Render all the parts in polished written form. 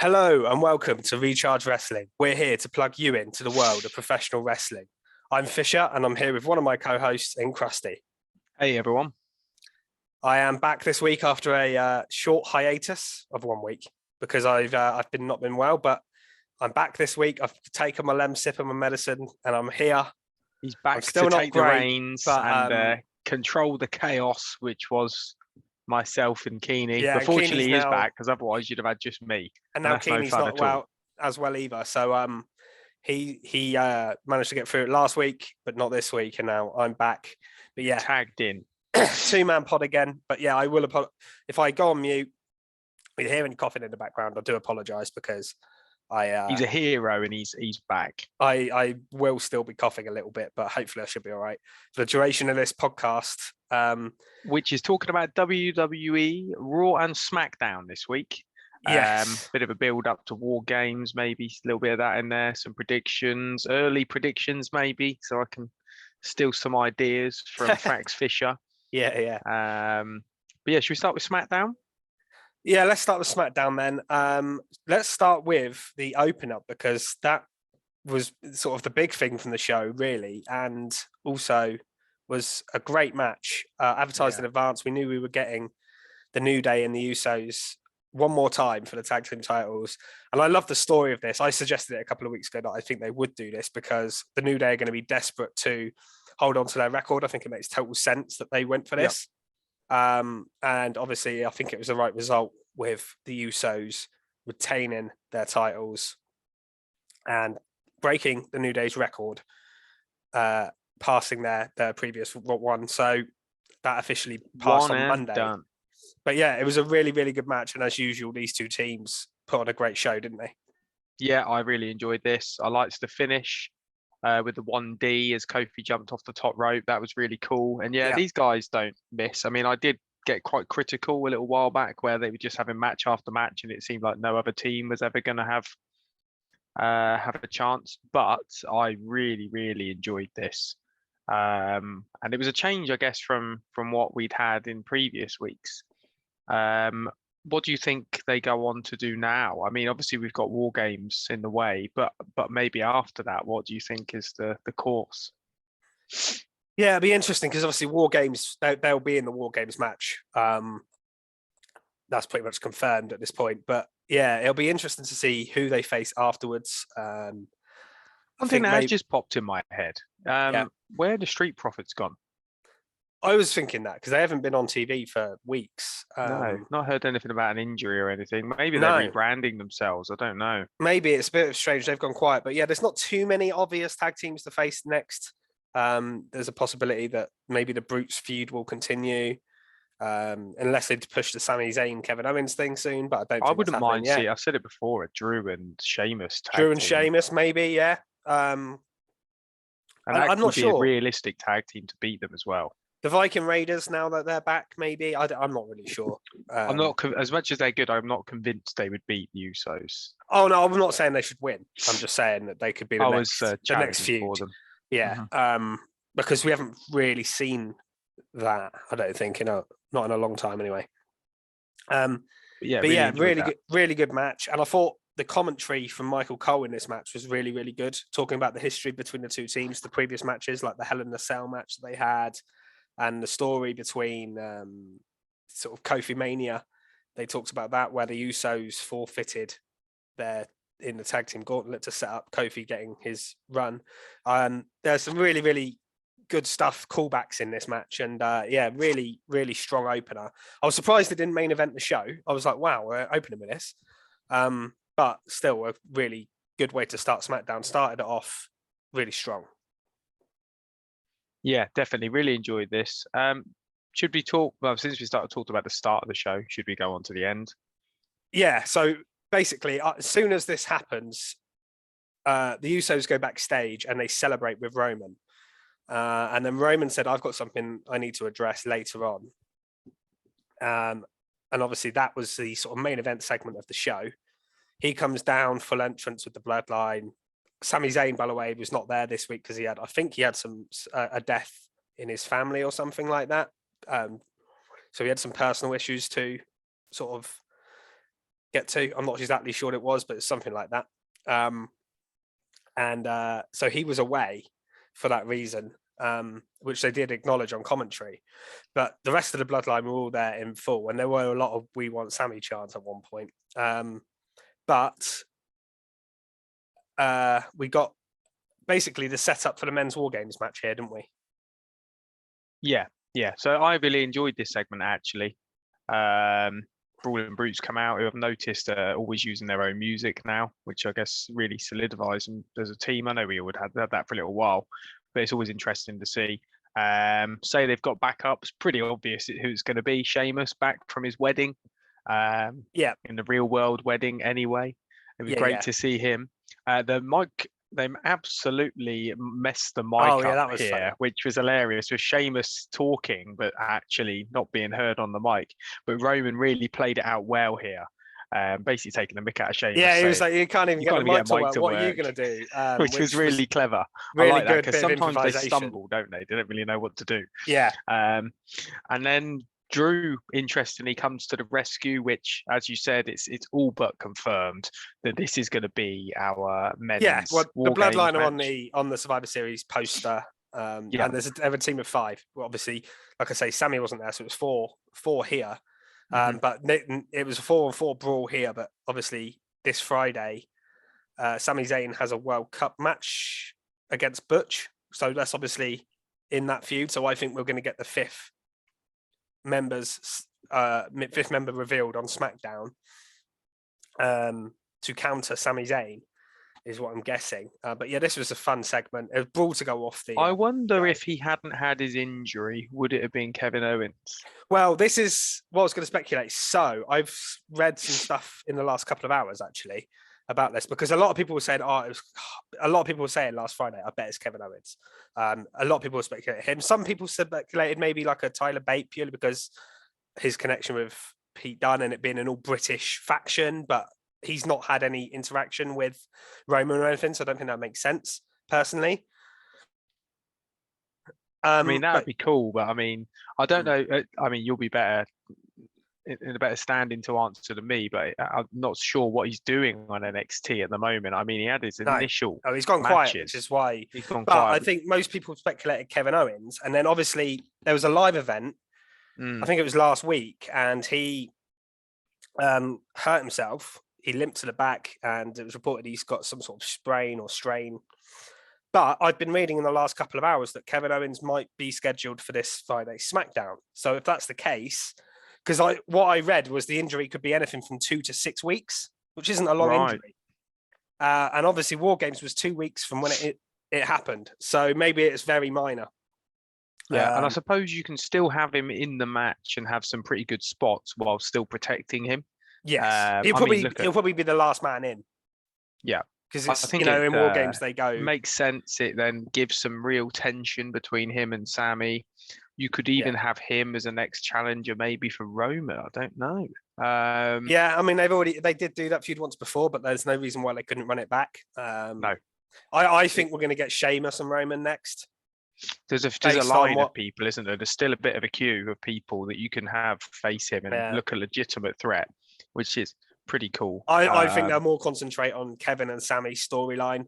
Hello and welcome to Recharge Wrestling. We're here to plug you into the world of professional wrestling. I'm Fisher and I'm here with one of my co-hosts in Krusty. Hey everyone. I am back this week after a short hiatus of 1 week because I've not been well, but I'm back this week. I've taken my Lemsip and my medicine and I'm here. He's back I'm still to not take great, the reins but, and control the chaos, which was myself and Keeney. Yeah, But and fortunately, Keeney's he is now- back because otherwise you'd have had just me. And now that's no Keeney's fun not at all. well as well either. So he managed to get through it last week, but not this week. And now I'm back. But yeah, Tagged in. 2-man pod again. But yeah, I will apologize if I go on mute. We hear any coughing in the background. I do apologize because He's a hero and he's back. I will still be coughing a little bit, but hopefully I should be all right for the duration of this podcast. Which is talking about WWE, Raw and SmackDown this week. Yes. Bit of a build up to War Games, maybe a little bit of that in there. Some predictions, early predictions, maybe, so I can steal some ideas from Frax Fisher. Yeah. But yeah, should we start with SmackDown? Yeah, let's start with SmackDown then. Let's start with the open up because that was sort of the big thing from the show, really, and also was a great match advertised in advance. We knew we were getting the New Day and the Usos one more time for the tag team titles, and I love the story of this. I suggested it a couple of weeks ago that I think they would do this because the New Day are going to be desperate to hold on to their record. I think it makes total sense that they went for this. And obviously, I think it was the right result with the Usos retaining their titles and breaking the New Day's record, passing their previous one. So that officially passed on Monday. Done. But yeah, it was a really, really good match. And as usual, these two teams put on a great show, didn't they? Yeah, I really enjoyed this. I liked the finish with the 1D as Kofi jumped off the top rope. That was really cool. And yeah, these guys don't miss. I mean, I did get quite critical a little while back where they were just having match after match and it seemed like no other team was ever going to have a chance. But I really, really enjoyed this. And it was a change, I guess, from what we'd had in previous weeks. What do you think they go on to do now? I mean, obviously we've got War Games in the way, but maybe after that, what do you think is the course? Yeah, it'll be interesting because obviously War Games, they'll be in the War Games match. That's pretty much confirmed at this point. But yeah, it'll be interesting to see who they face afterwards. Something that has just popped in my head. Where the Street Profits gone? I was thinking that because they haven't been on TV for weeks. No, not heard anything about an injury or anything. Maybe they're rebranding themselves. I don't know. Maybe it's a bit strange. They've gone quiet. But yeah, there's not too many obvious tag teams to face next. There's a possibility that maybe the Brutes feud will continue. Unless they push the Sami Zayn, Kevin Owens thing soon, but I don't. I wouldn't mind seeing. I've said it before. Drew and Sheamus. Drew and Sheamus, maybe, yeah. And I'm not sure. A realistic tag team to beat them as well. The Viking Raiders, now that they're back, maybe. I'm not really sure. I'm not as much as they're good. I'm not convinced they would beat the Usos. Oh no, I'm not saying they should win. I'm just saying that they could be the next feud. Yeah, because we haven't really seen that. I don't think not in a long time anyway. Really good match. And I thought the commentary from Michael Cole in this match was really, really good. Talking about the history between the two teams, the previous matches, like the Hell in a Cell match that they had, and the story between sort of Kofi Mania. They talked about that where the Usos forfeited in the tag team gauntlet to set up Kofi getting his run. There's some really, really good stuff, callbacks in this match, and really, really strong opener. I was surprised it didn't main event the show. I was like, wow, we're opening with this. But still a really good way to start SmackDown. Started it off really strong. Yeah, definitely. Really enjoyed this. Should we talk, since we started talking about the start of the show, should we go on to the end? Yeah, so basically, as soon as this happens, the Usos go backstage and they celebrate with Roman. And then Roman said, I've got something I need to address later on. And obviously that was the sort of main event segment of the show. He comes down, full entrance with the bloodline. Sami Zayn, by the way, was not there this week because I think he had a death in his family or something like that. So he had some personal issues to sort of get to. I'm not exactly sure what it was, but it's something like that. So he was away for that reason, which they did acknowledge on commentary. But the rest of the bloodline were all there in full, and there were a lot of "We want Sammy" chants at one point. But we got basically the setup for the men's WarGames match here, didn't we? Yeah. So I really enjoyed this segment actually. Brawling Brutes come out, who I've noticed are always using their own music now, which I guess really solidifies them as a team. I know we would have had that for a little while, but it's always interesting to see. Say they've got backups, pretty obvious who it's going to be. Sheamus back from his wedding, in the real world wedding anyway. It'd be great to see him. The mic, they absolutely messed the mic up here, funny. Which was hilarious, with Sheamus talking but actually not being heard on the mic. But Roman really played it out well here, basically taking the mick out of Sheamus. Yeah, he was like, "You can't even get the mic to work. What are you going to do?" Which was really clever. Really I like good, that, because sometimes they stumble, don't they? They don't really know what to do. Yeah. And then Drew, interestingly, comes to the rescue, which, as you said, it's all but confirmed that this is going to be our men's. Yeah, well, the bloodline are match. on the Survivor Series poster, and there's a team of 5. Well, obviously, like I say, Sammy wasn't there, so it was four here. But it was a 4-on-4 brawl here. But obviously, this Friday, Sami Zayn has a World Cup match against Butch, so that's obviously in that feud. So I think we're going to get the fifth member revealed on SmackDown to counter Sami Zayn, is what I'm guessing. But yeah, this was a fun segment. It was brawl to go off the. I wonder if he hadn't had his injury, would it have been Kevin Owens? Well, this is what I was going to speculate. So I've read some stuff in the last couple of hours actually about this, because a lot of people were saying, a lot of people were saying last Friday, I bet it's Kevin Owens. A lot of people were speculating him. Some people speculated maybe like a Tyler Bate, purely because his connection with Pete Dunne and it being an all British faction, but he's not had any interaction with Roman or anything, so I don't think that makes sense personally. I mean, that would be cool, but I mean, I don't know. I mean, you'll be better in a better standing to answer than me, but I'm not sure what he's doing on NXT at the moment. I mean, he had his initial. Oh, he's gone quiet, which is why he's gone quiet. I think most people speculated Kevin Owens, and then obviously there was a live event. I think it was last week, and he hurt himself. He limped to the back, and it was reported he's got some sort of sprain or strain. But I've been reading in the last couple of hours that Kevin Owens might be scheduled for this Friday SmackDown. So if that's the case, because what I read was the injury could be anything from 2 to 6 weeks, which isn't a long injury. And obviously WarGames was 2 weeks from when it happened. So maybe it's very minor. Yeah, and I suppose you can still have him in the match and have some pretty good spots while still protecting him. Yes, he'll probably be the last man in. Yeah, because it's in WarGames they go. Makes sense. It then gives some real tension between him and Sammy. You could even have him as a next challenger, maybe for Roman. I don't know. Yeah, I mean they did do that feud once before, but there's no reason why they couldn't run it back. No, I think we're going to get Sheamus and Roman next. There's a line of people, isn't there? There's still a bit of a queue of people that you can have face him and look a legitimate threat, which is pretty cool. I think they'll more concentrate on Kevin and Sammy's storyline.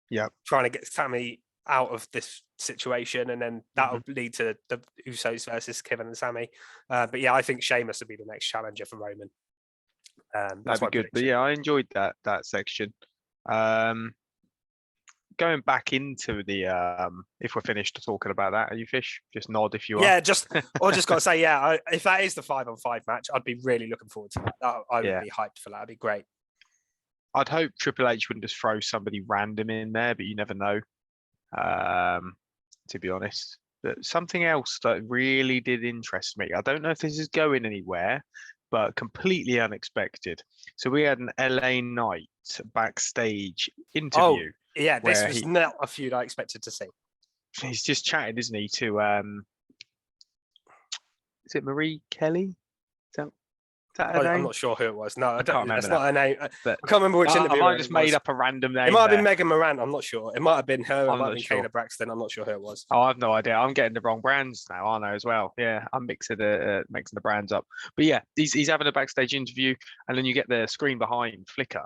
Yeah, trying to get Sammy out of this situation, and then that'll lead to the Usos versus Kevin and Sammy. But yeah, I think Sheamus will be the next challenger for Roman. That'd be good. But yeah, I enjoyed that section. Going back into the if we're finished talking about that, are you Fish? Just nod if you are. Yeah, just got to say, if that is the 5-on-5 match, I'd be really looking forward to that. I would be hyped for that. That'd be great. I'd hope Triple H wouldn't just throw somebody random in there, but you never know. To be honest, but something else that really did interest me. I don't know if this is going anywhere, but completely unexpected. So we had an LA Knight backstage interview. Oh, yeah, this was not a feud I expected to see. He's just chatting, isn't he, to is it Marie Kelly? Is that her I'm name? not sure who it was. No, I Can't don't. remember That's that. not her name. I But can't remember which interview. I just made up a random name. It might have there. been Megan Moran. I'm not sure. It might have been her. It I'm might have not been sure. Kayla Braxton. I'm not sure who it was. Oh, I've no idea. I'm getting the wrong brands now, aren't I, as well? Yeah, I'm mixing the brands up. But yeah, he's having a backstage interview, and then you get the screen behind flicker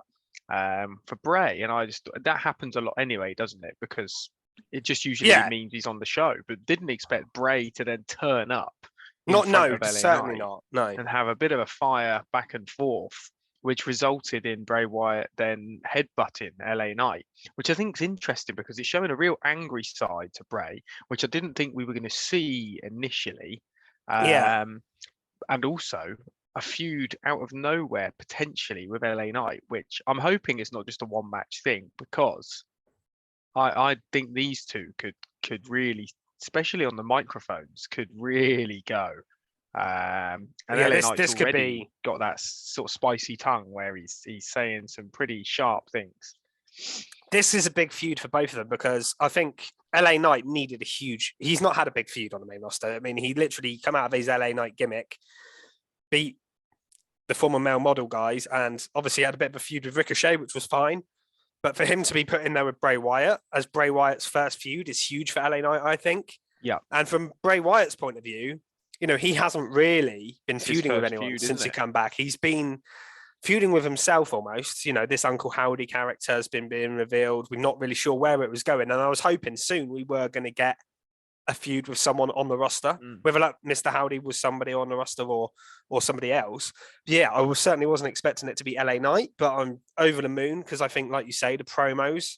for Bray, and that happens a lot anyway, doesn't it? Because it just usually means he's on the show, but didn't expect Bray to then turn up in front of LA certainly Knight not. No. and have a bit of a fire back and forth, which resulted in Bray Wyatt then headbutting LA Knight, which I think is interesting because it's showing a real angry side to Bray, which I didn't think we were going to see initially. Yeah. And also a feud out of nowhere potentially with LA Knight, which I'm hoping is not just a one match thing because I think these two could really, especially on the microphones, could really go. And Yeah, LA Knight's this could already be got that sort of spicy tongue where he's saying some pretty sharp things. This is a big feud for both of them because I think LA Knight needed a huge. He's not had a big feud on the main roster. I mean, he literally come out of his LA Knight gimmick, beat the former male model guys, and obviously had a bit of a feud with Ricochet, which was fine. But for him to be put in there with Bray Wyatt as Bray Wyatt's first feud is huge for LA Knight, I think. Yeah. And from Bray Wyatt's point of view, you know, he hasn't really been feuding with anyone since he come back. He's been feuding with himself almost. You know, this Uncle Howdy character has been being revealed. We're not really sure where it was going. And I was hoping soon we were going to get a feud with someone on the roster, whether like Mr. Howdy was somebody on the roster or somebody else. Yeah, I certainly wasn't expecting it to be LA Knight, but I'm over the moon because I think, like you say, the promos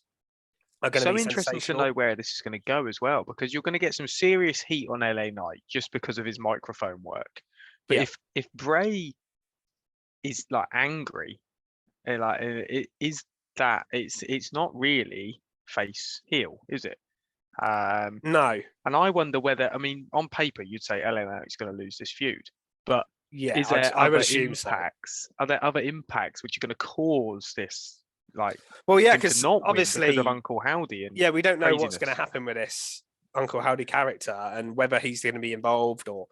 are going to be interesting to know where this is going to go as well, because you're going to get some serious heat on LA Knight just because of his microphone work. But if Bray is like angry, like it is that it's not really face heel, is it? No. And I wonder whether, I mean, on paper you'd say LA Knight's going to lose this feud, but is there I would other assume impacts? Are there other impacts which are going to cause this? Like, well, yeah, because obviously because of Uncle Howdy and we don't know craziness. what's going to happen with this Uncle Howdy character and whether he's going to be involved or.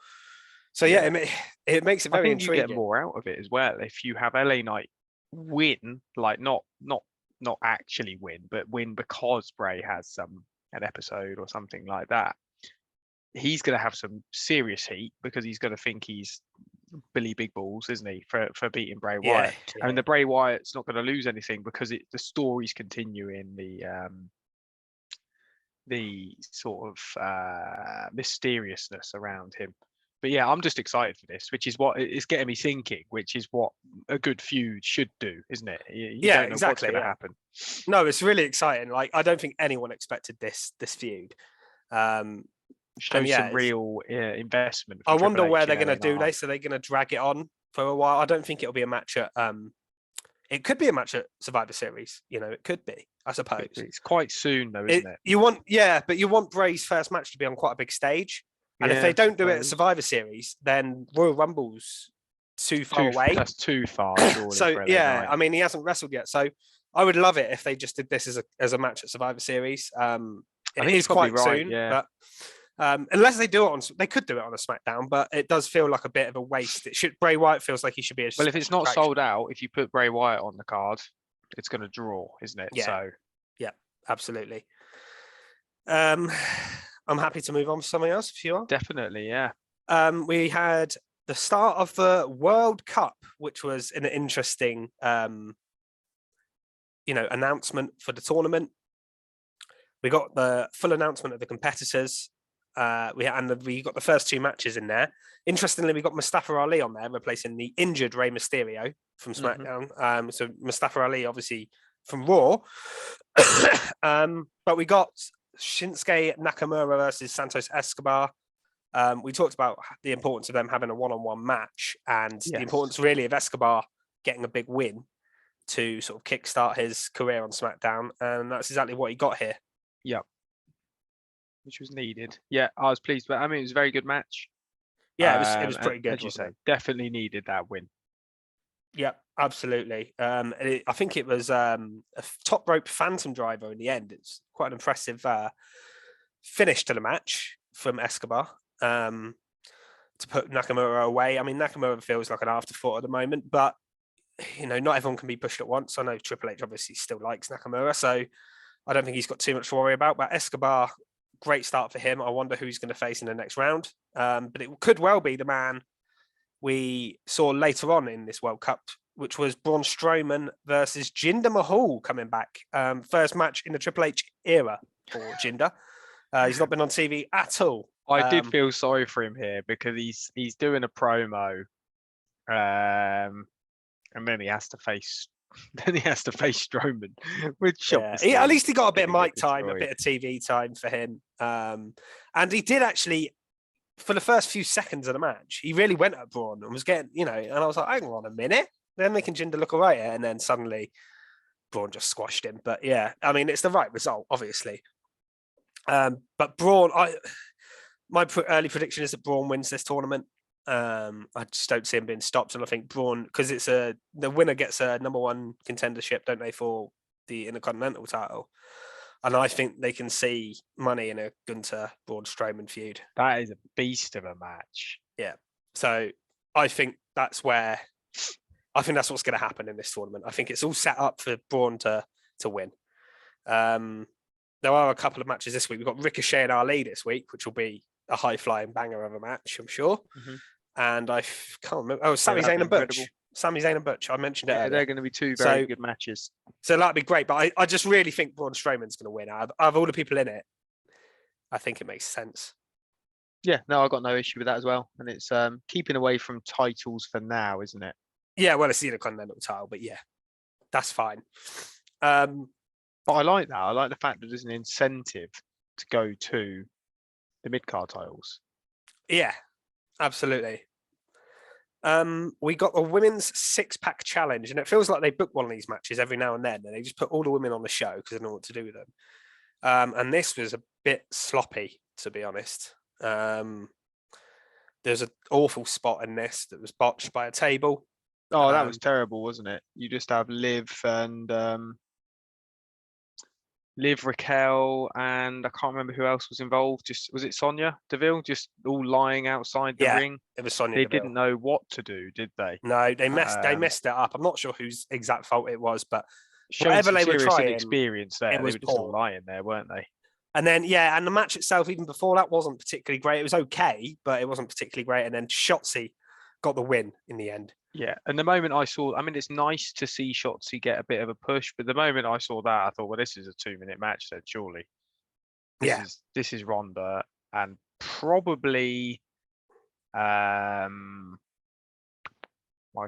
So it makes it very intriguing. You get more out of it as well if you have LA Knight win, like not actually win, but win because Bray has an episode or something like that. He's going to have some serious heat because he's going to think he's Billy Big Balls, isn't he, for beating Bray Wyatt? I mean, the Bray Wyatt's not going to lose anything because the stories continue in the sort of mysteriousness around him. But yeah, I'm just excited for this, which is what it's getting me thinking, which is what a good feud should do, isn't it? You don't know exactly. What's going to happen. No, it's really exciting. Like, I don't think anyone expected this feud. Shows some real investment. I wonder where they're going to do this. Are they going to drag it on for a while? I don't think it'll be a match at. It could be a match at Survivor Series. You know, it could be. I suppose it's quite soon, though, isn't it? You want Bray's first match to be on quite a big stage, and if they don't do it at Survivor Series, then Royal Rumble's too far away. That's too far. So I mean, he hasn't wrestled yet, so I would love it if they just did this as a match at Survivor Series. It is quite soon, but. Unless they do it they could do it on a SmackDown, but it does feel like a bit of a waste. Bray Wyatt feels like he should be. Well, if it's not sold out, if you put Bray Wyatt on the card, it's going to draw, isn't it? Yeah. So, yeah, absolutely. I'm happy to move on to something else if you are. Definitely, yeah. We had the start of the World Cup, which was an interesting, announcement for the tournament. We got the full announcement of the competitors. We got the first two matches in there. Interestingly, we got Mustafa Ali on there, replacing the injured Rey Mysterio from SmackDown. So Mustafa Ali, obviously from Raw, but we got Shinsuke Nakamura versus Santos Escobar. We talked about the importance of them having a one-on-one match and the importance really of Escobar getting a big win to sort of kickstart his career on SmackDown, and that's exactly what he got here. Yeah. Which was needed. Yeah, I was pleased. But I mean, it was a very good match. Yeah, it was pretty good. As you say, definitely needed that win. Yeah, absolutely. I think it was a top rope phantom driver in the end. It's quite an impressive finish to the match from Escobar. to put Nakamura away. I mean, Nakamura feels like an afterthought at the moment, but not everyone can be pushed at once. I know Triple H obviously still likes Nakamura, so I don't think he's got too much to worry about. But Escobar, great start for him. I wonder who he's going to face in the next round. But it could well be the man we saw later on in this World Cup, which was Braun Strowman versus Jinder Mahal coming back. First match in the Triple H era for Jinder. He's not been on TV at all. I did feel sorry for him here because he's doing a promo, and then he has to face Strowman. Which at least he got a bit of mic time, a bit of TV time for him. And he did actually, for the first few seconds of the match, he really went at Braun and was getting, and I was like, hang on a minute, they're making Jinder look all right, and then suddenly Braun just squashed him. But yeah, I mean, it's the right result, obviously. But Braun, my early prediction is that Braun wins this tournament. I just don't see him being stopped, and I think Braun, because the winner gets a number one contendership, don't they, for the Intercontinental title, and I think they can see money in a Gunter Braun Strowman feud. That is a beast of a match. Yeah, so I think that's what's going to happen in this tournament. I think it's all set up for Braun to win. There are a couple of matches this week. We've got Ricochet and Ali this week, which will be a high-flying banger of a match, I'm sure. Mm-hmm. And I can't remember. Oh, Sami Zayn and Butch. Sami Zayn and Butch. I mentioned it earlier. They're going to be two very good matches. So that'd be great. But I just really think Braun Strowman's going to win. Out of all the people in it, I think it makes sense. Yeah, no, I've got no issue with that as well. And it's keeping away from titles for now, isn't it? Yeah, well, it's the Intercontinental title, but yeah, that's fine. But I like that. I like the fact that there's an incentive to go to the mid-card titles. Yeah, absolutely. We got a women's six-pack challenge, and it feels like they book one of these matches every now and then, and they just put all the women on the show because they don't know what to do with them. And this was a bit sloppy, to be honest. There's an awful spot in this that was botched by a table. Oh, that was terrible, wasn't it? You just have Liv, Raquel, and I can't remember who else was involved. Was it Sonya Deville? Just all lying outside the ring. It was Sonya. They didn't know what to do, did they? No, they messed it up. I'm not sure whose exact fault it was, but whatever they were trying, experience there. They were just all lying there, weren't they? And then and the match itself, even before that, wasn't particularly great. It was okay, but it wasn't particularly great. And then Shotzi got the win in the end. Yeah, and the moment I saw, I mean, it's nice to see Shotzi get a bit of a push, but the moment I saw that, I thought, well, this is a 2-minute match then, surely. This is Ronda, and probably, I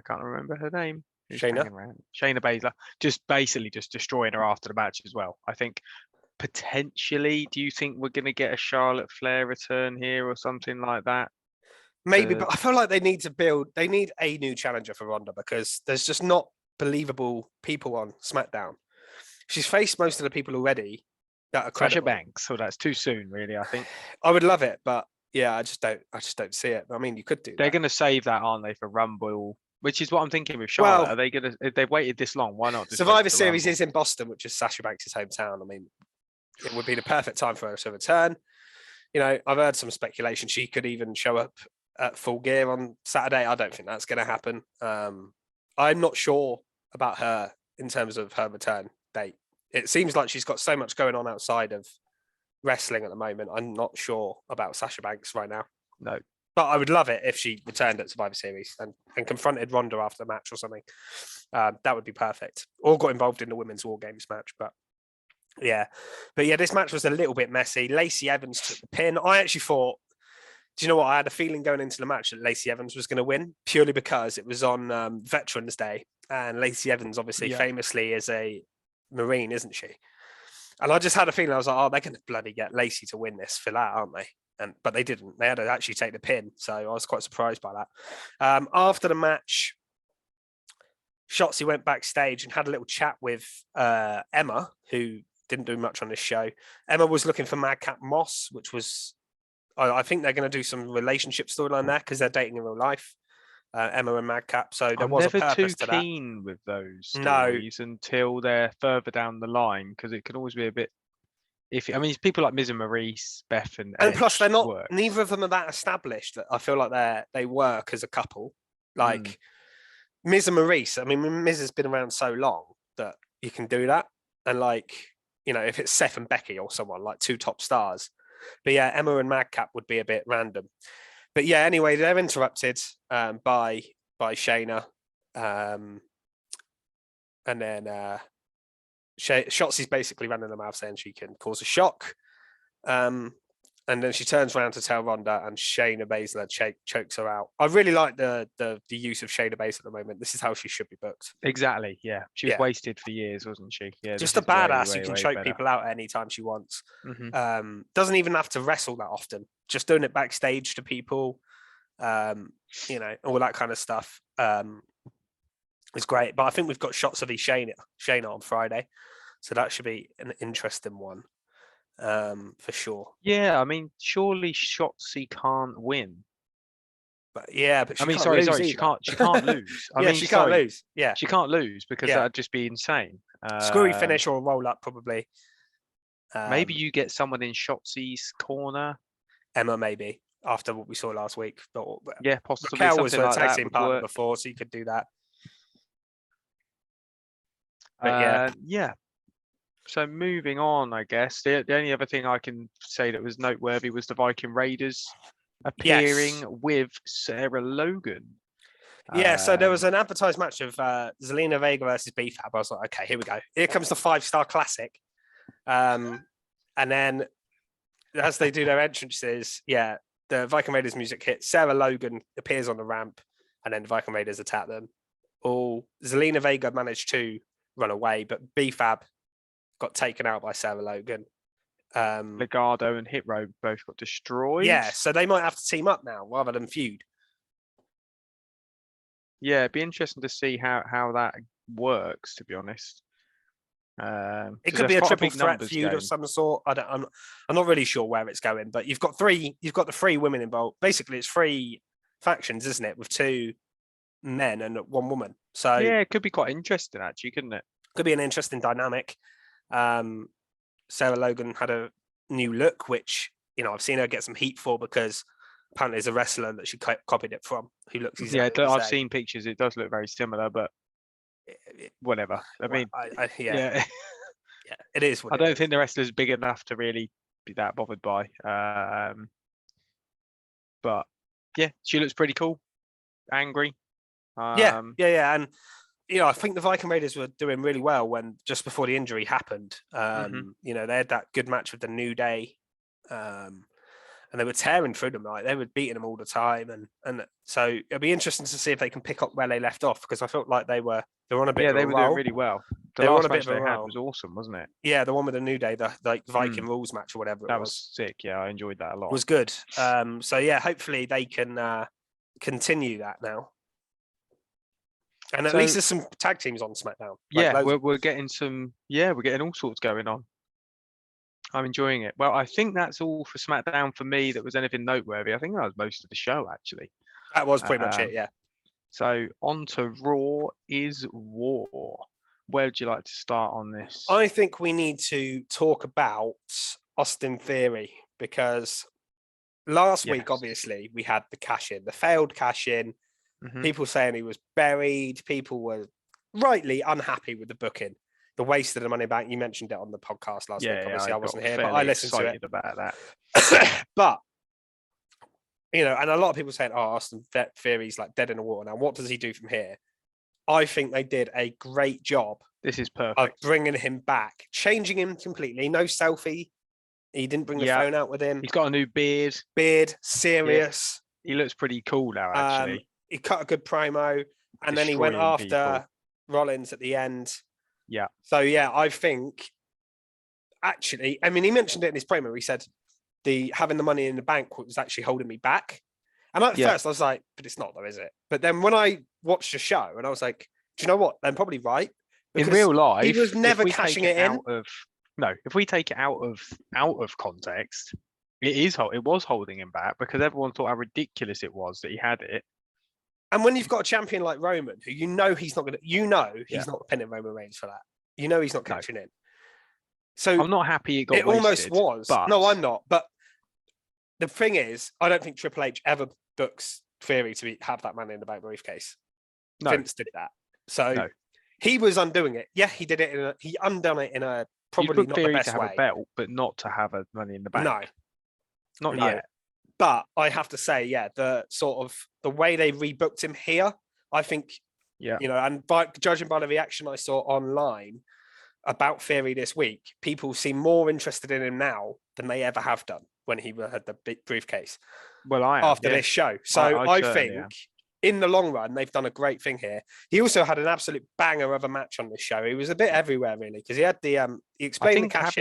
can't remember her name. Shayna Baszler, just basically just destroying her after the match as well. I think potentially, do you think we're going to get a Charlotte Flair return here or something like that? Maybe, but I feel like they need a new challenger for Ronda because there's just not believable people on SmackDown. She's faced most of the people already that are credible. Sasha Banks, so that's too soon, really, I think. I would love it, but yeah, I just don't see it. I mean, you could do They're going to save that, aren't they, for Rumble, which is what I'm thinking with Charlotte. Are they going to, if they've waited this long, why not? Survivor Series is in Boston, which is Sasha Banks' hometown. I mean, it would be the perfect time for her to return. I've heard some speculation she could even show up at Full Gear on Saturday. I don't think that's going to happen. I'm not sure about her in terms of her return date. It seems like she's got so much going on outside of wrestling at the moment. I'm not sure about Sasha Banks right now. No. But I would love it if she returned at Survivor Series and confronted Ronda after the match or something. That would be perfect. Or got involved in the women's WarGames match. But this match was a little bit messy. Lacey Evans took the pin. I actually thought, do you know what? I had a feeling going into the match that Lacey Evans was going to win purely because it was on Veterans Day. And Lacey Evans, obviously, famously is a Marine, isn't she? And I just had a feeling, I was like, oh, they're going to bloody get Lacey to win this for that, aren't they? But they didn't. They had to actually take the pin. So I was quite surprised by that. After the match, Shotzi went backstage and had a little chat with Emma, who didn't do much on this show. Emma was looking for Madcap Moss, which was... I think they're going to do some relationship storyline there because they're dating in real life, Emma and Madcap. So there was a purpose to that. I'm never too keen with those stories until they're further down the line because it can always be a bit it's people like Miz and Maurice, Beth and plus they're not. work. Neither of them are that established that I feel like they work as a couple. Like Miz and Maurice. I mean, Miz has been around so long that you can do that, and like if it's Seth and Becky or someone like two top stars. But yeah, Emma and Madcap would be a bit random. But yeah, anyway, they're interrupted by Shayna, and then Shotzi's basically running her mouth saying she can cause a shock. And then she turns around to tell Ronda, and Shayna Baszler chokes her out. I really like the use of Shayna Baszler at the moment. This is how she should be booked. Exactly, yeah. She was wasted for years, wasn't she? Yeah, just a badass who can choke people out anytime she wants. Doesn't even have to wrestle that often. Just doing it backstage to people, all that kind of stuff. Is great. But I think we've got shots of Shayna on Friday, so that should be an interesting one. For sure. Yeah, I mean, surely Shotzi can't win. But yeah, but she can't lose. She can't lose. Yeah, she can't lose because that'd just be insane. Screwy finish or a roll up, probably. Maybe you get someone in Shotzi's corner. Emma, maybe after what we saw last week. But yeah, possibly. Raquel was a tag team partner before, so you could do that. But yeah. So moving on, I guess the only other thing I can say that was noteworthy was the Viking Raiders appearing with Sarah Logan. Yeah, so there was an advertised match of Zelina Vega versus B-Fab. I was like, okay, here we go. Here comes the 5-star classic. And then as they do their entrances, the Viking Raiders music hits. Sarah Logan appears on the ramp, and then the Viking Raiders attack them. Zelina Vega managed to run away, but B-Fab got taken out by Sarah Logan. Legado and Hit Row both got destroyed. Yeah, so they might have to team up now rather than feud. Yeah, it'd be interesting to see how that works, to be honest. It could be a triple threat feud of some sort. I'm not really sure where it's going, but you've got the 3 women involved. Basically, it's 3 factions, isn't it? With 2 men and 1 woman. So yeah, it could be quite interesting, actually, couldn't it? Could be an interesting dynamic. Sarah Logan had a new look, which I've seen her get some heat for because apparently there's a wrestler that she copied it from who looks exactly I've seen pictures. It does look very similar, but whatever. I mean, yeah, it is. I don't think the wrestler's big enough to really be that bothered by. But yeah, she looks pretty cool. Angry. Yeah, and I think the Viking Raiders were doing really well when just before the injury happened. They had that good match with the New Day, and they were tearing through them. Like they were beating them all the time, and so it'll be interesting to see if they can pick up where they left off because I felt like they were on a bit. Yeah, of they a were roll. doing really well. The last match they had was awesome, wasn't it? Yeah, the one with the New Day, the Viking Rules match or whatever. That was sick. Yeah, I enjoyed that a lot. It was good. So yeah, hopefully they can continue that now. And at least there's some tag teams on SmackDown. We're getting some. Yeah, we're getting all sorts going on. I'm enjoying it. Well, I think that's all for SmackDown for me. That was anything noteworthy. I think that was most of the show actually. That was pretty much it. Yeah. So on to Raw is War. Where would you like to start on this? I think we need to talk about Austin Theory because last week, obviously, we had the cash-in, the failed cash-in. People saying he was buried. People were rightly unhappy with the booking. The waste of the money back. You mentioned it on the podcast last week. Obviously, I wasn't here, but I listened to it. About that. But, and a lot of people saying, Austin Theory's like dead in the water now. What does he do from here? I think they did a great job. This is perfect. Of bringing him back, changing him completely. No selfie. He didn't bring the phone out with him. He's got a new beard. Serious. Yeah. He looks pretty cool now, actually. He cut a good promo, and then he went after Rollins at the end. Yeah. So, I think, actually, I mean, he mentioned it in his promo. He said having the money in the bank was actually holding me back. And at first, I was like, but it's not, though, is it? But then when I watched the show, and I was like, do you know what? I'm probably right. In real life, he was never cashing it in. If we take it out of context, it was holding him back because everyone thought how ridiculous it was that he had it. And when you've got a champion like Roman, who he's not going to, he's not pinning Roman Reigns for that. He's not cashing in. So I'm not happy it got it almost wasted, was. but No, I'm not. But the thing is, I don't think Triple H ever books Theory to have that Money in the Bank briefcase. no, Vince did that. So no. he was undoing it. Yeah, he did it he undone it in a probably You'd book not the Theory best to have way. a belt, but not to have a Money in the Bank. No, not no. yet. But I have to say, yeah, the sort of the way they rebooked him here, I think, Yeah, you know, and judging by the reaction I saw online about Theory this week, people seem more interested in him now than they ever have done when he had the big briefcase. well, I am After this show. So I think in the long run, they've done a great thing here. He also had an absolute banger of a match on this show. He was a bit everywhere, really, because he had the he explained the cash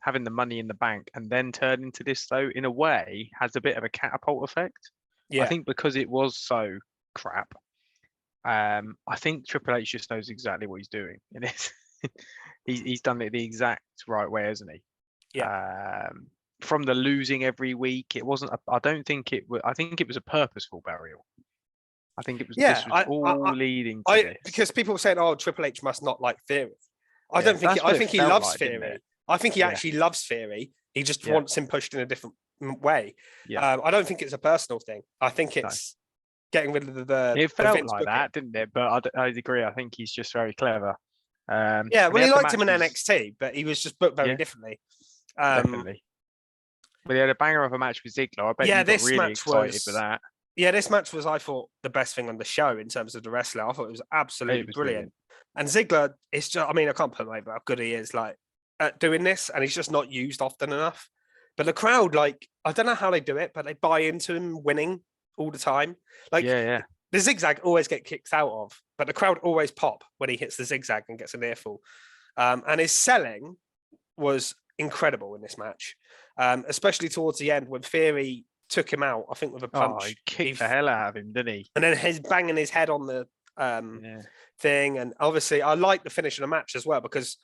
having the Money in the Bank and then turn into this, though, in a way, has a bit of a catapult effect. Yeah. I think because it was so crap, I think Triple H just knows exactly what he's doing. And he's done it the exact right way, hasn't he? Yeah. From the losing every week, it wasn't. I don't think it was. I think it was a purposeful burial. I think it was. Yeah, this was all leading to this. Because people were saying, "Oh, Triple H must not like Theory." I Yeah, don't think. that's I what think it he felt loves like, didn't Theory. it? I think he Yeah. actually loves Theory. He just Yeah. wants him pushed in a different way. Yeah. I don't think it's a personal thing. I think it's getting rid of the. It felt Vince like booking. that, didn't it? But I agree. I think he's just very clever. Yeah, well, he liked him in NXT, but he was just booked very differently. Definitely. But he had a banger of a match with Ziggler. I bet you got really excited for that. Yeah, this match was, I thought, the best thing on the show in terms of the wrestler. I thought it was absolutely brilliant. And Ziggler is just, I mean, I can't put over how good he is like at doing this, and he's just not used often enough. But the crowd, like, I don't know how they do it, but they buy into him winning all the time. Like, yeah. The zigzag always get kicked out of, but the crowd always pop when he hits the zigzag and gets a near fall. And his selling was incredible in this match, especially towards the end when Theory took him out, I think, with a punch. Oh, he kicked the hell out of him, didn't he? And then his banging his head on the thing. And obviously, I like the finish of the match as well, because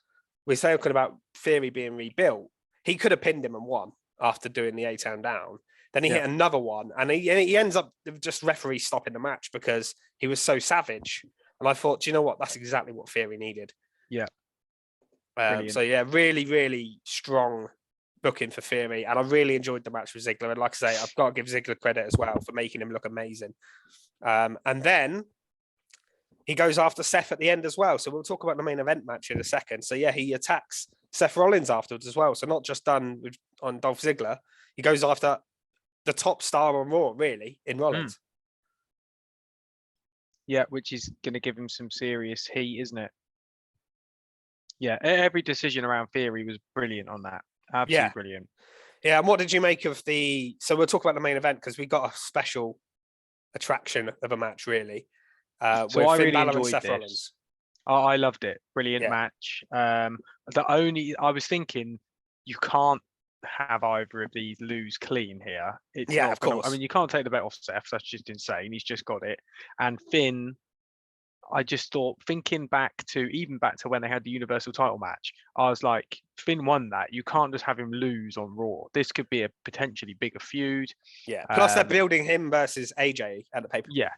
we're talking about Theory being rebuilt. He could have pinned him and won after doing the A-Town down. Then he hit another one, and he ends up just referee stopping the match because he was so savage. And I thought, do you know what? That's exactly what Theory needed. Yeah. So yeah, really, really strong booking for Theory, and I really enjoyed the match with Ziggler. And like I say, I've got to give Ziggler credit as well for making him look amazing. And then he goes after Seth at the end as well. So we'll talk about the main event match in a second. So yeah, he attacks Seth Rollins afterwards as well. So not just done on Dolph Ziggler, he goes after the top star on Raw, really, in Rollins. Yeah, which is going to give him some serious heat, isn't it? Yeah, every decision around Theory was brilliant on that. Absolutely brilliant. Yeah, and what did you make of the... So we'll talk about the main event, because we got a special attraction of a match, really. So with I Finn really Balor and enjoyed Seth this. Rollins. I loved it. Brilliant match. I was thinking, you can't have either of these lose clean here. It's not of course. I mean, you can't take the bet off Seth. That's just insane. He's just got it. And Finn, I just thought, thinking back to when they had the Universal title match, I was like, Finn won that. You can't just have him lose on Raw. This could be a potentially bigger feud. Yeah. Plus, they're building him versus AJ at the paper. Yeah.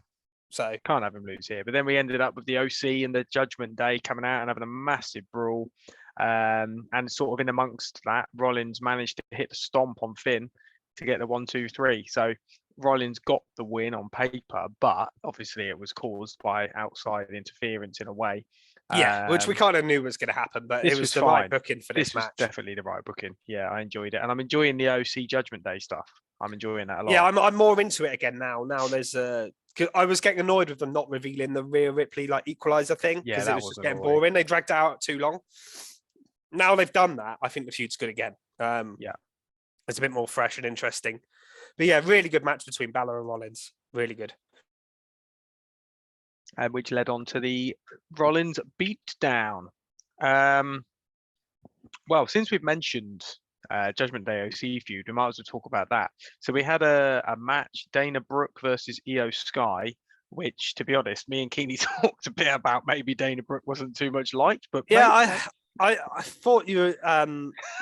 So can't have him lose here. But then we ended up with the OC and the Judgment Day coming out and having a massive brawl. And sort of in amongst that, Rollins managed to hit the stomp on Finn to get the 1-2-3. So Rollins got the win on paper, but obviously it was caused by outside interference in a way. Yeah, which we kind of knew was going to happen, but it was the right booking for this match. Was definitely the right booking. Yeah, I enjoyed it, and I'm enjoying the OC Judgment Day stuff. I'm enjoying that a lot. Yeah, I'm more into it again now. Now there's I was getting annoyed with them not revealing the Rhea Ripley like equalizer thing because it was just getting boring. They dragged it out too long. Now they've done that, I think the feud's good again. It's a bit more fresh and interesting. But yeah, really good match between Balor and Rollins. Really good. Which led on to the Rollins beatdown. Well, since we've mentioned Judgment Day OC feud, we might as well talk about that. So we had a match, Dana Brooke versus Io Sky, which, to be honest, me and Keeney talked a bit about. Maybe Dana Brooke wasn't too much liked, but I thought you I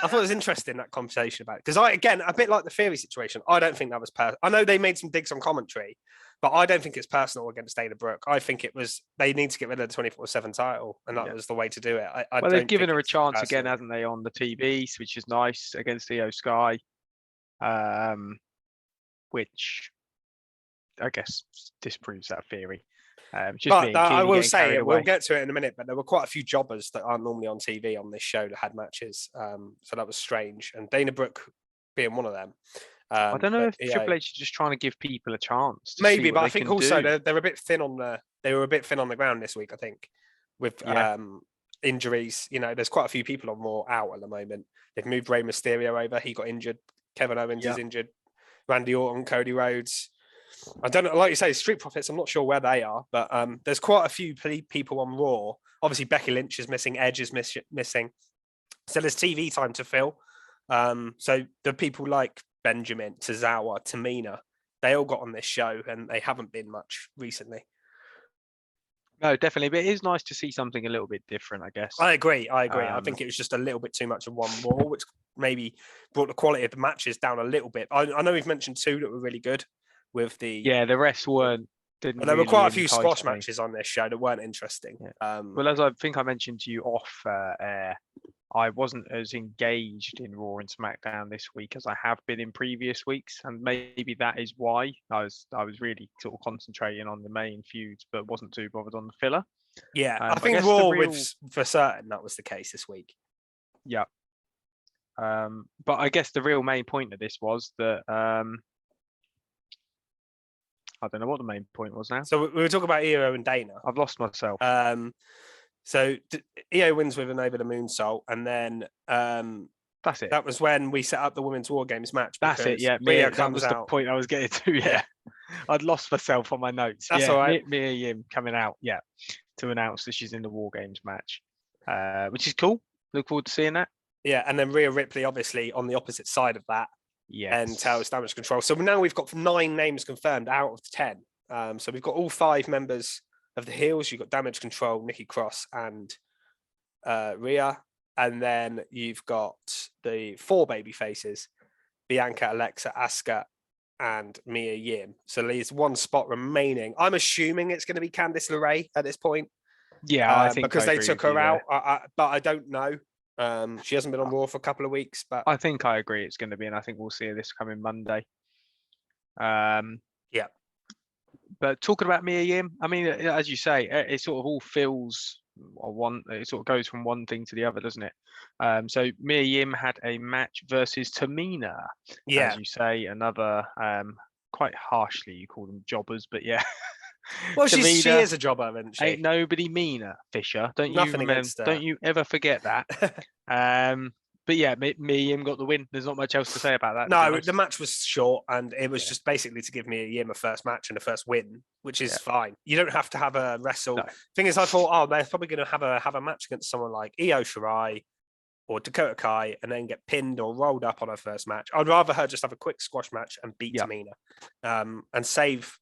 thought it was interesting, that conversation about it, because again, a bit like the Theory situation, I don't think that was I know they made some digs on commentary, But I don't think it's personal against Dana Brooke. I think they need to get rid of the 24/7 title, and that was the way to do it. Well, they've given her a chance again, hasn't they, on the TV, which is nice against Io Sky, which I guess disproves that theory. But I will say, we'll get to it in a minute, but there were quite a few jobbers that aren't normally on TV on this show that had matches. So that was strange. And Dana Brooke being one of them. I don't know if Triple H is just trying to give people a chance. Maybe, but I think also they're a bit thin they were a bit thin on the ground this week, I think, with injuries. There's quite a few people on Raw out at the moment. They've moved Rey Mysterio over. He got injured. Kevin Owens is injured. Randy Orton, Cody Rhodes. I don't know, like you say, Street Profits, I'm not sure where they are, but there's quite a few people on Raw. Obviously, Becky Lynch is missing, Edge is missing. So there's TV time to fill. So the people like Benjamin, Tozawa, Tamina, they all got on this show and they haven't been much recently. No, definitely. But it is nice to see something a little bit different, I guess. I agree. I think it was just a little bit too much of one Raw, which maybe brought the quality of the matches down a little bit. I know we've mentioned two that were really good. With the rest weren't. There were quite a few squash matches on this show that weren't interesting. Yeah. Well, as I think I mentioned to you off air, I wasn't as engaged in Raw and SmackDown this week as I have been in previous weeks, and maybe that is why I was really sort of concentrating on the main feuds, but wasn't too bothered on the filler. Yeah, I think Raw for certain that was the case this week. Yeah. But I guess the real main point of this was that. I don't know what the main point was now. So we were talking about Io and Dana. I've lost myself. So Io wins with an over the moonsault, and then that's it. That was when we set up the Women's WarGames match. That's it. Yeah, that was the point I was getting to. Yeah, I'd lost myself on my notes. That's all right. Mia Yim coming out. Yeah, to announce that she's in the WarGames match, which is cool. Look forward to seeing that. Yeah, and then Rhea Ripley, obviously, on the opposite side of that. Yeah, and tells Damage Control. So now we've got 9 names confirmed out of 10. So we've got all 5 members of the Heels. You've got Damage Control, Nikki Cross, and Rhea. And then you've got the 4 baby faces: Bianca, Alexa, Asuka, and Mia Yim. So there's 1 spot remaining. I'm assuming it's going to be Candice LeRae at this point. Yeah, I think because they took her out, but I don't know. She hasn't been on Raw for a couple of weeks, but I think I agree it's going to be, and I think we'll see her this coming Monday. Yeah. But talking about Mia Yim, I mean, as you say, it sort of all feels it sort of goes from one thing to the other, doesn't it? So Mia Yim had a match versus Tamina. Yeah. As you say, another quite harshly you call them jobbers, but yeah. Well, she is a jobber, isn't she? Ain't nobody meaner, Fisher. Don't you ever forget that. But yeah, Mia Yim got the win. There's not much else to say about that. No, the match was short, and it was just basically to give Mia Yim a first match and a first win, which is fine. You don't have to have a wrestle. No. Thing is, I thought, they're probably going to have a match against someone like Io Shirai or Dakota Kai, and then get pinned or rolled up on her first match. I'd rather her just have a quick squash match and beat Tamina, and save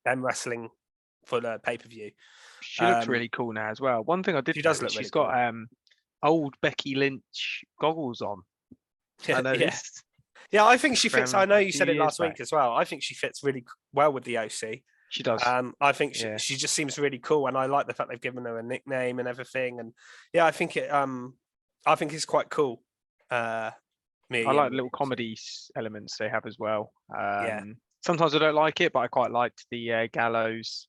them wrestling for the pay-per-view. She looks really cool now as well. One thing I did, she does look. She's got old Becky Lynch goggles on. Yeah, I think she fits. I know you said it last week as well. I think she fits really well with the OC. She does. I think she just seems really cool, and I like the fact they've given her a nickname and everything. And yeah, I think it's quite cool. I like the little comedy elements they have as well. Sometimes I don't like it, but I quite liked the Gallows.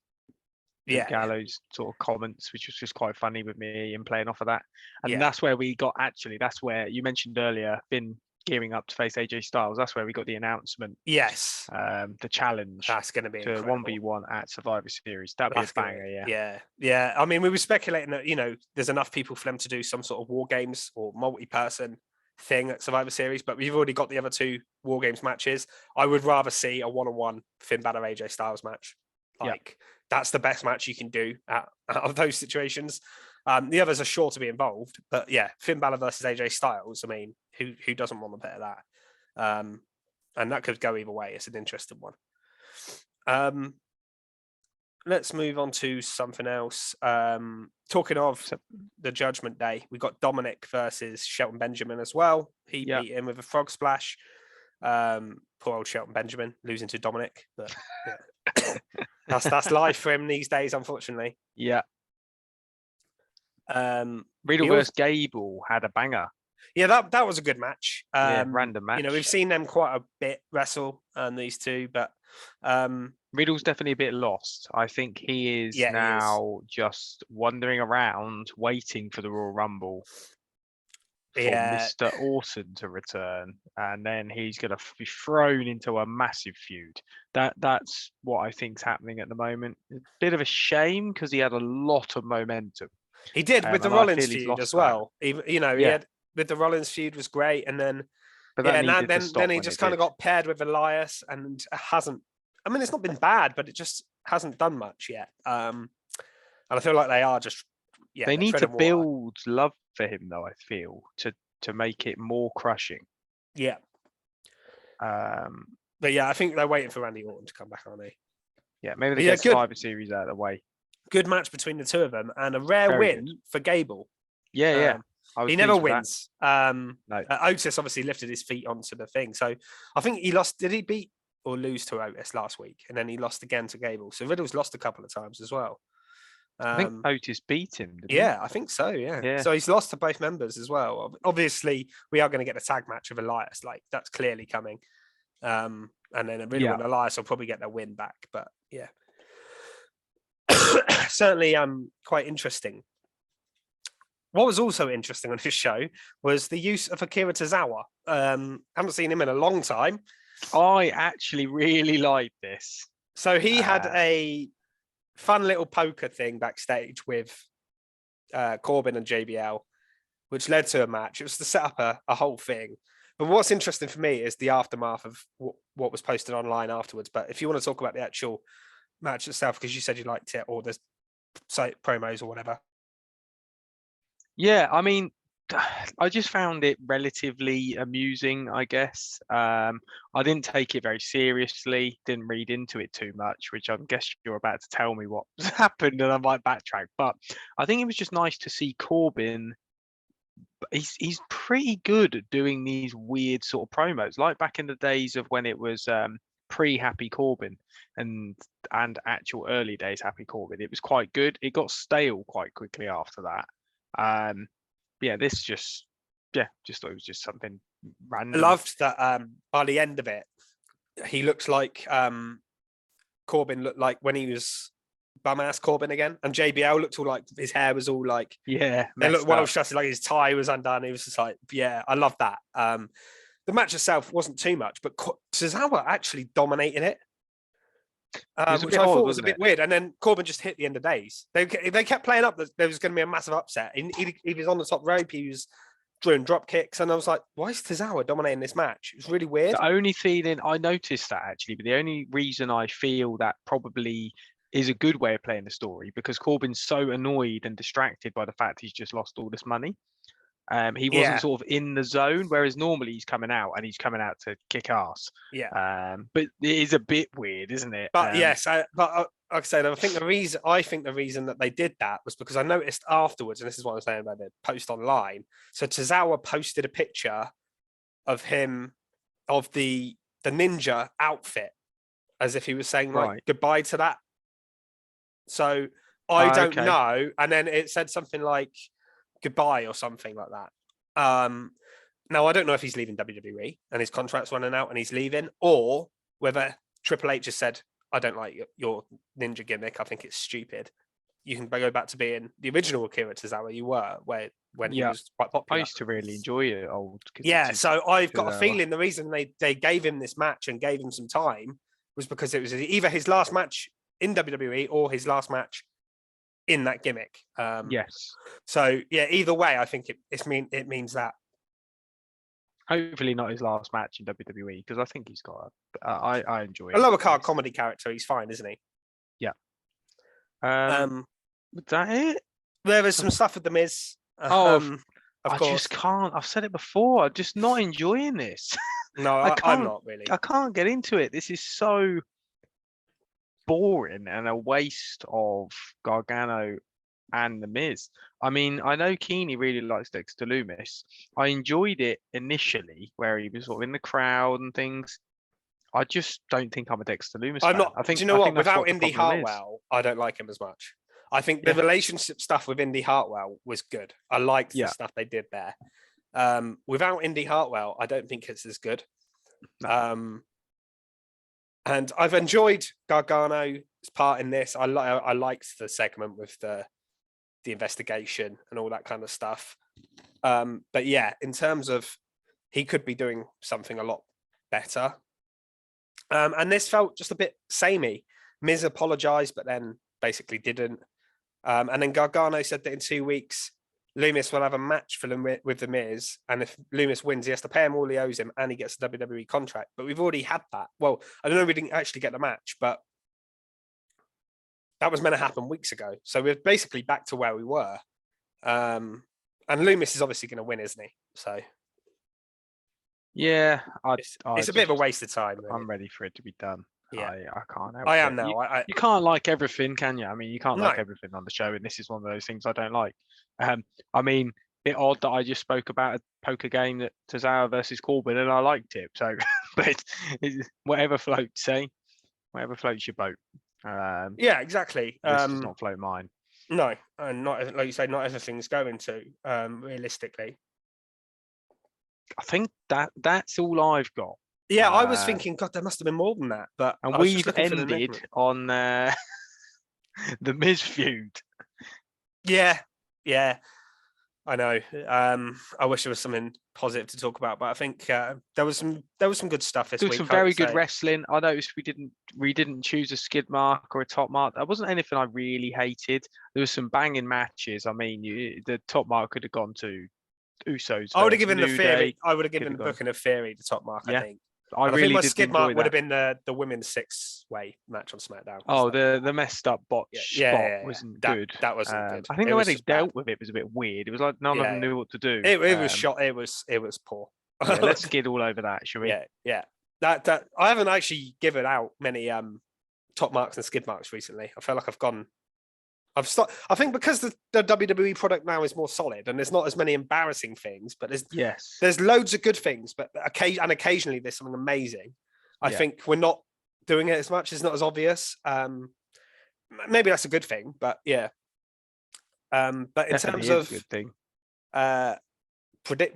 Gallows sort of comments, which was just quite funny with me and playing off of that. And that's where we got, that's where you mentioned earlier, Finn gearing up to face AJ Styles. That's where we got the announcement. Yes. The challenge. That's going to be to 1v1 at Survivor Series. That'd be a banger, Yeah. I mean, we were speculating that, there's enough people for them to do some sort of war games or multi-person thing at Survivor Series, but we've already got the other 2 war games matches. I would rather see a one-on-one Finn Balor AJ Styles match. That's the best match you can do out of those situations. The others are sure to be involved, but yeah, Finn Balor versus AJ Styles. I mean, who doesn't want a bit of that? And that could go either way. It's an interesting one. Let's move on to something else. Talking of the Judgment Day, we got Dominic versus Shelton Benjamin as well. He beat him with a frog splash. Poor old Shelton Benjamin losing to Dominic, but That's life for him these days, unfortunately. Yeah. Riddle he versus Gable had a banger. Yeah, that was a good match. Random match. You know, we've seen them quite a bit wrestle, these two, but Riddle's definitely a bit lost. I think he is he just wandering around waiting for the Royal Rumble for Yeah. Mr. Orton to return, and then he's going to be thrown into a massive feud. That's what I think's happening at the moment. A bit of a shame because he had a lot of momentum. He did with the and I Rollins feel he's feud lost as that. well. Even he Yeah. had with the Rollins feud was great, and then But that needed to then stop he when just it kind of did. got paired with Elias, and hasn't. I mean, it's not been bad, but it just hasn't done much yet. And I feel like they are just They need to treading water. build love for him, though. I feel to make it more crushing. Yeah. But yeah, I think they're waiting for Randy Orton to come back, aren't they? Yeah, maybe they Yeah, get Survivor Series out of the way. Good match between the two of them, and a rare Very win good. for Gable. Yeah. He never wins. No. Otis obviously lifted his feet onto the thing, so I think he lost. Did he beat or lose to Otis last week? And then he lost again to Gable. So Riddle's lost a couple of times as well. I think Otis beat him, didn't he? Yeah, I think so. Yeah. So he's lost to both members as well. Obviously, we are going to get a tag match of Elias. Like that's clearly coming. And then Riddle and Elias will probably get their win back. But yeah, certainly quite interesting. What was also interesting on his show was the use of Akira Tozawa. Haven't seen him in a long time. I actually really like this. So he had a fun little poker thing backstage with Corbin and JBL, which led to a match. It was to set up a whole thing. But what's interesting for me is the aftermath of what was posted online afterwards. But if you want to talk about the actual match itself, because you said you liked it, or the site promos or whatever. Yeah, I mean, I just found it relatively amusing, I guess. I didn't take it very seriously, didn't read into it too much, which I guess you're about to tell me what happened and I might backtrack. But I think it was just nice to see Corbin. He's pretty good at doing these weird sort of promos, like back in the days of when it was pre-Happy Corbin and actual early days Happy Corbin. It was quite good. It got stale quite quickly after that. This just thought it was just something random. I loved that by the end of it, he looks like Corbin looked like when he was bum ass Corbin again, and JBL looked all like his hair was all like it looked well stressed, like his tie was undone. He was just like, yeah, I love that. The match itself wasn't too much, but Tozawa actually dominated it. Which I thought was a bit weird. And then Corbin just hit the end of days. They kept playing up that there was going to be a massive upset. He was on the top rope. He was doing drop kicks. And I was like, why is Tozawa dominating this match? It was really weird. The only feeling, I noticed that actually, but the only reason I feel that probably is a good way of playing the story, because Corbin's so annoyed and distracted by the fact he's just lost all this money. He wasn't sort of in the zone, whereas normally he's coming out to kick ass. Yeah. But it is a bit weird, isn't it? But yes, like I said, I think the reason that they did that was because I noticed afterwards, and this is what I'm saying about the post online. So Tozawa posted a picture of him of the ninja outfit, as if he was saying like goodbye to that. So I don't know, and then it said something like goodbye or something like that. Now I don't know if he's leaving WWE and his contract's running out and he's leaving, or whether Triple H has said, I don't like your ninja gimmick. I think it's stupid. You can go back to being the original Akira Tozawa you were, when he was quite popular. I used to really enjoy it. So I've got a feeling the reason they gave him this match and gave him some time was because it was either his last match in WWE or his last match in that gimmick. Yes. So yeah, either way, I think it means that. Hopefully not his last match in WWE, because I think he's got I enjoy a lower card comedy character. He's fine, isn't he? Yeah. Was that it? There was some stuff with the Miz. Of course. Just can't. I've said it before. I'm just not enjoying this. No, I'm not really. I can't get into it. This is so boring and a waste of Gargano and the Miz. I mean, I know Keeney really likes Dexter Lumis. I enjoyed it initially, where he was sort of in the crowd and things. I just don't think I'm a Dexter Lumis I'm fan. not. I think, do you know I what? think that's Without what the Indy problem is. Hartwell, I don't like him as much. I think the Yeah. relationship stuff with Indy Hartwell was good. I liked the Yeah. stuff they did there. Without Indy Hartwell, I don't think it's as good. No. And I've enjoyed Gargano's part in this. I liked the segment with the investigation and all that kind of stuff. But yeah, in terms of he could be doing something a lot better. And this felt just a bit samey. Miz apologized, but then basically didn't. And then Gargano said that in 2 weeks, Lumis will have a match with the Miz, and if Lumis wins, he has to pay him all he owes him, and he gets a WWE contract. But we've already had that. Well, I don't know if we didn't actually get the match, but that was meant to happen weeks ago. So we're basically back to where we were. And Lumis is obviously going to win, isn't he? So yeah, it's a bit of a waste of time. Really. I'm ready for it to be done. Yeah, I can't help I it. am now. You can't like everything, can you? I mean, you can't No. like everything on the show, and this is one of those things I don't like. I mean, bit odd that I just spoke about a poker game that Tozawa versus Corbin, and I liked it. So, but whatever floats, eh? Whatever floats your boat. Yeah, exactly. This does not float mine. No, and not like you say, not everything's going to realistically. I think that's all I've got. Yeah, I was thinking, God, there must have been more than that. But and we've ended on the Miz feud. Yeah, I know. I wish there was something positive to talk about, but I think there was some good stuff this week. Some very good wrestling. I noticed we didn't choose a skid mark or a top mark. That wasn't anything I really hated. There was some banging matches. I mean, the top mark could have gone to Usos. I would have given the Theory. I would have given the booking of Theory the top mark. Yeah. I think. I really think my did skid mark would that. have been the women's 6-way match on SmackDown. Oh, the messed up botch spot wasn't good. That wasn't good. I think the way they dealt with it was a bit weird. It was like none of them knew what to do. It was shot. It was poor. Yeah, let's skid all over that, shall we? Yeah. That I haven't actually given out many top marks and skid marks recently. I feel like I've stopped. I think because the WWE product now is more solid and there's not as many embarrassing things, but there's loads of good things, but occasionally there's something amazing. I think we're not doing it as much. It's not as obvious. Maybe that's a good thing, but yeah. But in terms of good thing,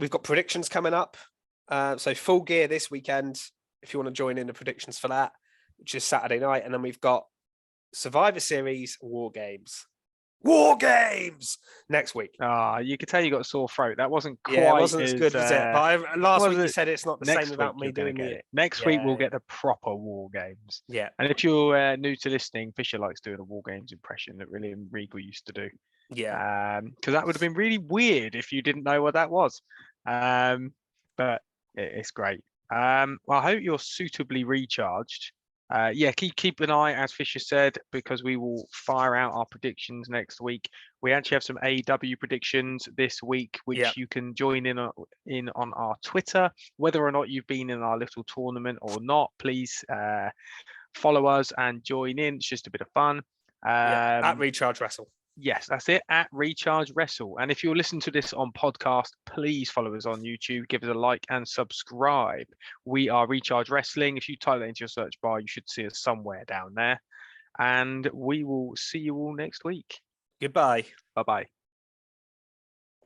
we've got predictions coming up. So Full Gear this weekend, if you want to join in the predictions for that, which is Saturday night, and then we've got Survivor Series WarGames next week. You could tell you got a sore throat. That wasn't quite it wasn't as good as it. But last week you said it's not the same without me doing it. Next week we'll get the proper WarGames. Yeah. And if you're new to listening, Fisher likes doing a WarGames impression that William Regal used to do. Yeah. Because that would have been really weird if you didn't know what that was. But it's great. Well, I hope you're suitably recharged. Keep an eye, as Fisher said, because we will fire out our predictions next week. We actually have some AEW predictions this week, which you can join in on our Twitter. Whether or not you've been in our little tournament or not, please follow us and join in. It's just a bit of fun. At Recharge Wrestle. Yes, that's it, at Recharge Wrestle. And if you're listening to this on podcast, please follow us on YouTube, give us a like and subscribe. We are Recharge Wrestling. If you type that into your search bar, you should see us somewhere down there. And we will see you all next week. Goodbye. Bye-bye.